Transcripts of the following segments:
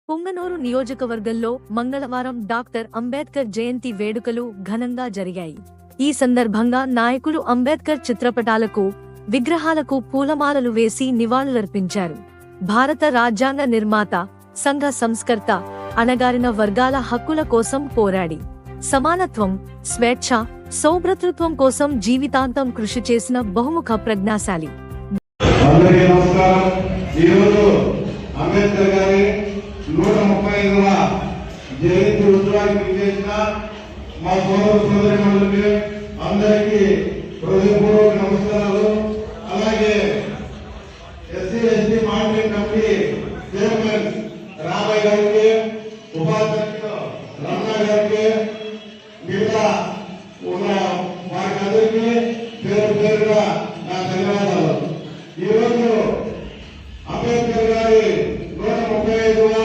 పుంగనూరు నియోజకవర్గంలో మంగళవారం డాక్టర్ అంబేద్కర్ జయంతి వేడుకలు ఘనంగా జరిగాయి. ఈ సందర్భంగా నాయకులు అంబేద్కర్ చిత్రపటాలకు, విగ్రహాలకు పూలమాలలు వేసి నివాళులర్పించారు. భారత రాజ్యాంగ నిర్మాత, సంఘ సంస్కర్త, అణగారిన వర్గాల హక్కుల కోసం పోరాడి సమానత్వం, స్వేచ్ఛ, సౌభ్రతృత్వం కోసం జీవితాంతం కృషి చేసిన బహుముఖ ప్రజ్ఞాశాలి. అంబేద్కర్ గారి 135వ జయంతి ఉత్సవానికి చేసిన మా సోదరిమణులకి అందరికీ హృదయపూర్వక నమస్కారాలు. అలాగే SC ST monitoring committee chairman Ramayya గారికి, ఉపాధ్యక్షుడు రమణ గారికి, మిగతా ఉన్న వారికి అందరికీ పేరు పేరుగా నా ధన్యవాదాలు. ఈరోజు అంబేద్కర్ గారి 135వ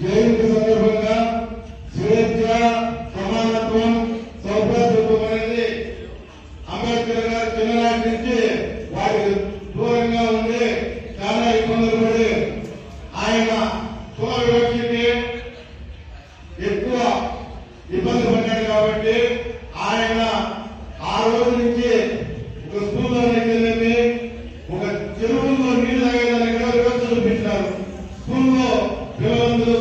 జయంతి సందర్భంగా స్వేచ్ఛ, సమానత్వం, సౌభ్రతృత్వం అనేది అంబేద్కర్ గారి చిన్ననాటి నుంచి వాటికి దూరంగా ఉండి చాలా ఇబ్బందులు పడి ఆయన కుల వివక్షకి ఎక్కువ ఇబ్బంది పడ్డాడు. కాబట్టి ఆయన ఆ రోజు నుంచి ఒక స్కూల్లో వెళ్ళి ఒక చెరువుల్లో నీళ్లు తాగేదానికి కూడా వ్యవస్థ చూపించారు. స్కూల్లో పిల్లలందరూ